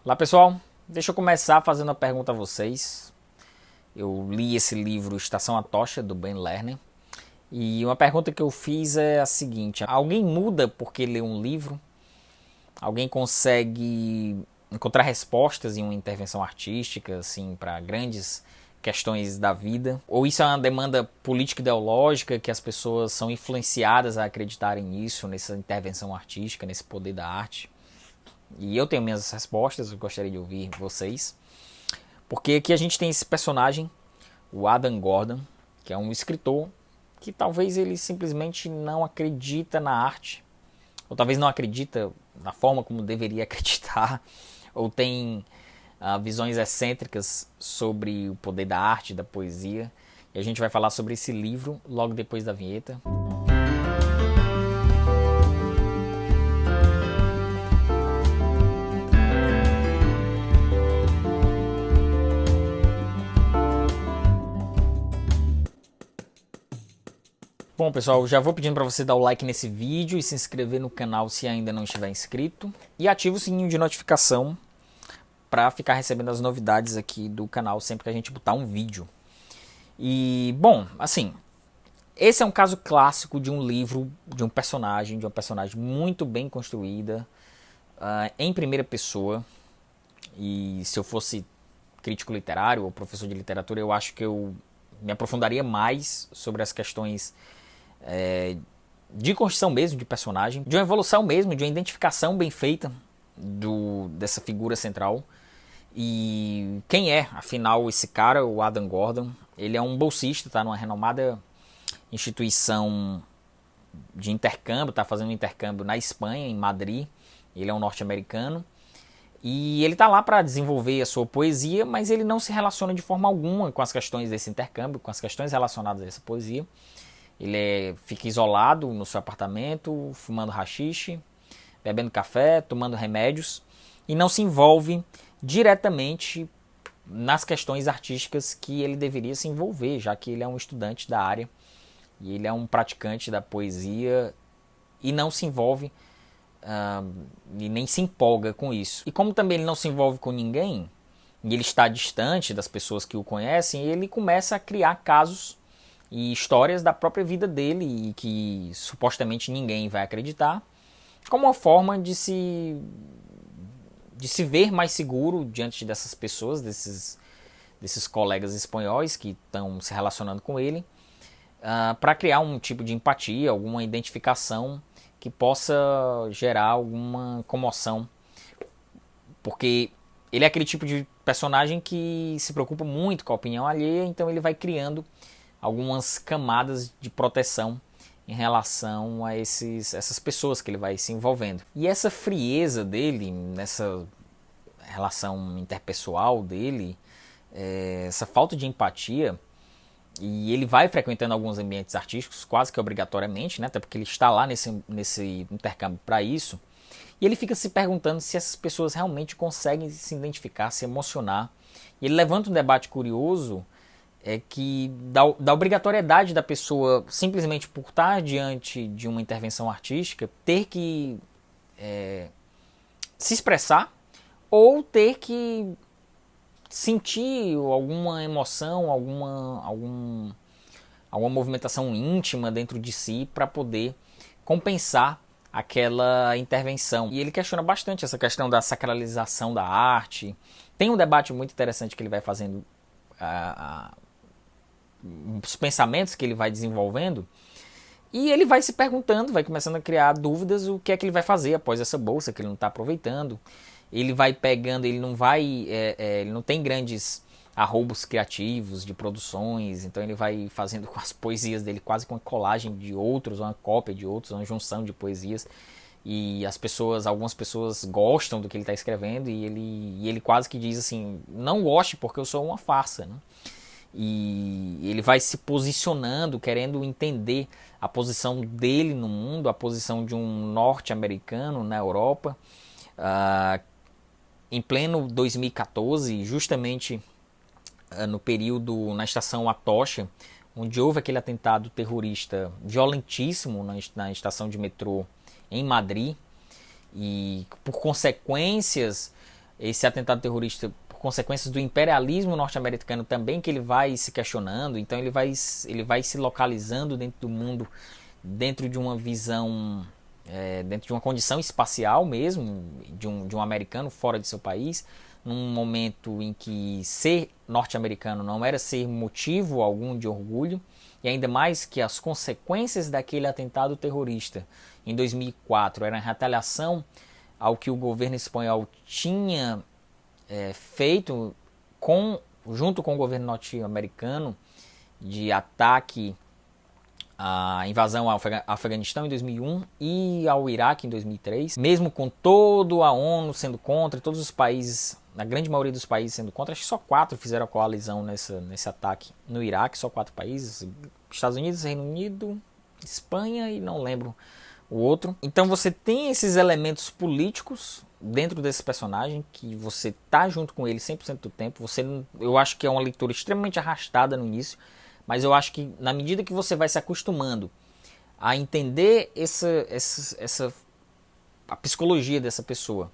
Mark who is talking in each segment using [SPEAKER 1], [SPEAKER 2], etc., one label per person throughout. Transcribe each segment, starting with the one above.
[SPEAKER 1] Olá pessoal, deixa eu começar fazendo uma pergunta a vocês. Eu li esse livro Estação Atocha, do Ben Lerner, e uma pergunta que eu fiz é a seguinte: alguém muda porque lê um livro? Alguém consegue encontrar respostas em uma intervenção artística, assim, para grandes questões da vida? Ou isso é uma demanda política ideológica que as pessoas são influenciadas a acreditarem nisso, nessa intervenção artística, nesse poder da arte? E eu tenho minhas respostas, eu gostaria de ouvir vocês. Porque aqui a gente tem esse personagem, o Adam Gordon, que é um escritor que talvez ele simplesmente não acredita na arte, ou talvez não acredita na forma como deveria acreditar, ou tem visões excêntricas sobre o poder da arte, da poesia. E a gente vai falar sobre esse livro logo depois da vinheta. Bom pessoal, já vou pedindo para você dar o like nesse vídeo e se inscrever no canal se ainda não estiver inscrito. E ativa o sininho de notificação para ficar recebendo as novidades aqui do canal sempre que a gente botar um vídeo. E bom, assim, esse é um caso clássico de um livro, de uma personagem muito bem construída, em primeira pessoa. E se eu fosse crítico literário ou professor de literatura, eu acho que eu me aprofundaria mais sobre as questões de construção mesmo de personagem, de uma evolução mesmo, de uma identificação bem feita dessa figura central. E quem é, afinal, esse cara, o Adam Gordon? Ele é um bolsista, tá numa renomada instituição de intercâmbio, tá fazendo um intercâmbio na Espanha, em Madrid. Ele é um norte-americano. E ele está lá para desenvolver a sua poesia, mas ele não se relaciona de forma alguma com as questões desse intercâmbio, com as questões relacionadas a essa poesia. Ele fica isolado no seu apartamento, fumando haxixe, bebendo café, tomando remédios, e não se envolve diretamente nas questões artísticas que ele deveria se envolver, já que ele é um estudante da área, e ele é um praticante da poesia, e não se envolve e nem se empolga com isso. E como também ele não se envolve com ninguém, e ele está distante das pessoas que o conhecem, ele começa a criar casos e histórias da própria vida dele e que supostamente ninguém vai acreditar, como uma forma de se ver mais seguro diante dessas pessoas, desses colegas espanhóis que estão se relacionando com ele, para criar um tipo de empatia, alguma identificação que possa gerar alguma comoção, porque ele é aquele tipo de personagem que se preocupa muito com a opinião alheia, então ele vai criando algumas camadas de proteção em relação a essas pessoas que ele vai se envolvendo. E essa frieza dele, nessa relação interpessoal dele, essa falta de empatia, e ele vai frequentando alguns ambientes artísticos quase que obrigatoriamente, né? Até porque ele está lá nesse intercâmbio para isso. E ele fica se perguntando se essas pessoas realmente conseguem se identificar, se emocionar. E ele levanta um debate curioso que da obrigatoriedade da pessoa, simplesmente por estar diante de uma intervenção artística, ter que se expressar ou ter que sentir alguma emoção, alguma movimentação íntima dentro de si para poder compensar aquela intervenção. E ele questiona bastante essa questão da sacralização da arte. Tem um debate muito interessante que ele vai fazendo, os pensamentos que ele vai desenvolvendo, e ele vai se perguntando, vai começando a criar dúvidas o que é que ele vai fazer após essa bolsa que ele não está aproveitando. Ele vai pegando, ele não tem grandes arroubos criativos de produções, então ele vai fazendo com as poesias dele quase com uma colagem de outros, uma cópia de outros, uma junção de poesias, e algumas pessoas gostam do que ele está escrevendo, e ele quase que diz assim: não goste porque eu sou uma farsa, né? E ele vai se posicionando, querendo entender a posição dele no mundo, a posição de um norte-americano na Europa, em pleno 2014, justamente no período, na estação Atocha, onde houve aquele atentado terrorista violentíssimo na estação de metrô em Madrid, e por consequências esse atentado terrorista por consequências do imperialismo norte-americano também, que ele vai se questionando. Então ele vai se localizando dentro do mundo, dentro de uma visão, dentro de uma condição espacial mesmo, de um americano fora de seu país, num momento em que ser norte-americano não era ser motivo algum de orgulho, e ainda mais que as consequências daquele atentado terrorista em 2004 eram retaliação ao que o governo espanhol tinha feito junto com o governo norte-americano, de ataque à invasão ao Afeganistão em 2001 e ao Iraque em 2003, mesmo com toda a ONU sendo contra, todos os países, a grande maioria dos países sendo contra. Acho que só 4 fizeram a coalizão nesse ataque no Iraque, só 4 países: Estados Unidos, Reino Unido, Espanha e não lembro o outro. Então você tem esses elementos políticos dentro desse personagem, que você tá junto com ele 100% do tempo. Eu acho que é uma leitura extremamente arrastada no início, mas eu acho que na medida que você vai se acostumando a entender a psicologia dessa pessoa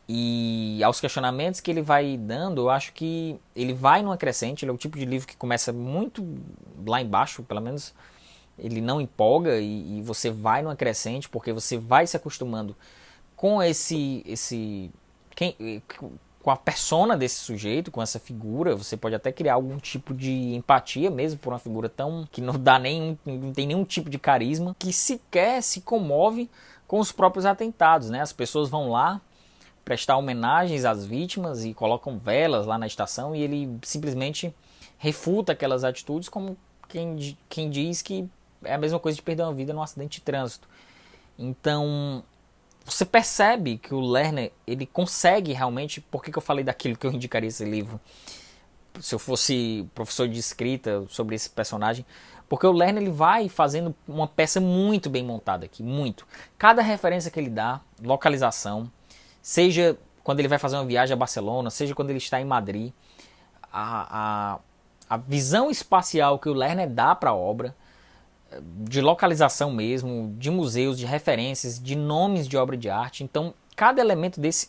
[SPEAKER 1] e aos questionamentos que ele vai dando, eu acho que ele vai numa crescente. Ele é o tipo de livro que começa muito lá embaixo, pelo menos ele não empolga, e você vai numa crescente, porque você vai se acostumando com com a persona desse sujeito, com essa figura. Você pode até criar algum tipo de empatia mesmo por uma figura tão que não tem nenhum tipo de carisma, que sequer se comove com os próprios atentados, né? As pessoas vão lá prestar homenagens às vítimas e colocam velas lá na estação, e ele simplesmente refuta aquelas atitudes como quem diz que é a mesma coisa de perder uma vida num acidente de trânsito. Então você percebe que o Lerner, ele consegue realmente. Por que eu falei daquilo que eu indicaria esse livro se eu fosse professor de escrita sobre esse personagem? Porque o Lerner, ele vai fazendo uma peça muito bem montada aqui, muito. Cada referência que ele dá, localização, seja quando ele vai fazer uma viagem a Barcelona, seja quando ele está em Madrid, a visão espacial que o Lerner dá para a obra, de localização mesmo, de museus, de referências, de nomes de obra de arte. Então, cada elemento desse,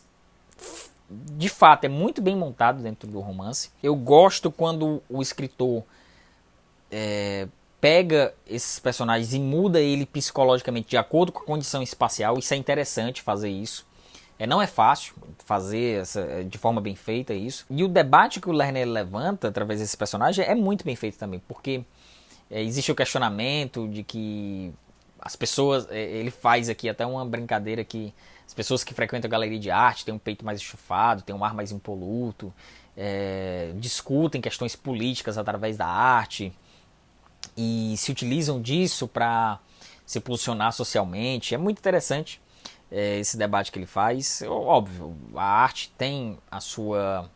[SPEAKER 1] de fato, é muito bem montado dentro do romance. Eu gosto quando o escritor pega esses personagens e muda ele psicologicamente de acordo com a condição espacial. Isso é interessante, fazer isso. Não é fácil fazer de forma bem feita isso. E o debate que o Lerner levanta através desse personagem é muito bem feito também, porque existe o questionamento de que as pessoas, ele faz aqui até uma brincadeira, que as pessoas que frequentam a galeria de arte têm um peito mais estufado, têm um ar mais impoluto, discutem questões políticas através da arte e se utilizam disso para se posicionar socialmente. É muito interessante esse debate que ele faz. Óbvio, a arte tem a sua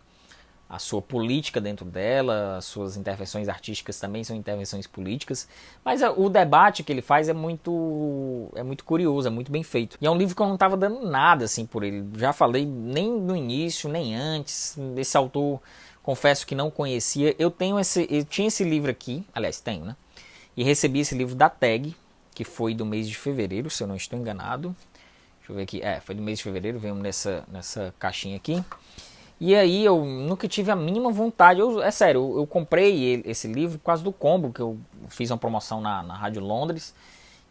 [SPEAKER 1] política dentro dela, as suas intervenções artísticas também são intervenções políticas, mas o debate que ele faz é muito curioso, é muito bem feito. E é um livro que eu não estava dando nada assim por ele, já falei, nem no início, nem antes. Esse autor, confesso que não conhecia. Eu tinha esse livro aqui, aliás, tenho, né? E recebi esse livro da Tag, que foi do mês de fevereiro, se eu não estou enganado. Deixa eu ver aqui, foi do mês de fevereiro, veio nessa caixinha aqui. E aí eu nunca tive a mínima vontade, é sério, eu comprei esse livro por causa do combo, que eu fiz uma promoção na Rádio Londres,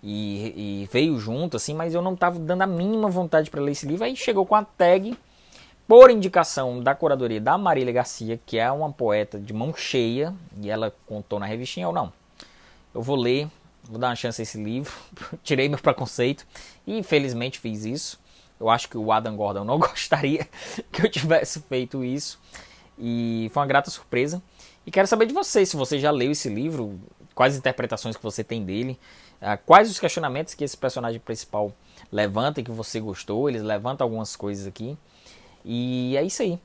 [SPEAKER 1] e veio junto, assim, mas eu não estava dando a mínima vontade para ler esse livro. Aí chegou com a Tag, por indicação da curadoria da Marília Garcia, que é uma poeta de mão cheia, e ela contou na revistinha. Eu vou ler, vou dar uma chance a esse livro. Tirei meu preconceito e infelizmente fiz isso. Eu acho que o Adam Gordon não gostaria que eu tivesse feito isso. E foi uma grata surpresa. E quero saber de você, se você já leu esse livro, quais interpretações que você tem dele, quais os questionamentos que esse personagem principal levanta e que você gostou. Eles levantam algumas coisas aqui. E é isso aí.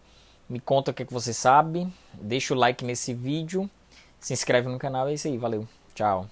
[SPEAKER 1] Me conta o que você sabe. Deixa o like nesse vídeo. Se inscreve no canal. É isso aí. Valeu. Tchau.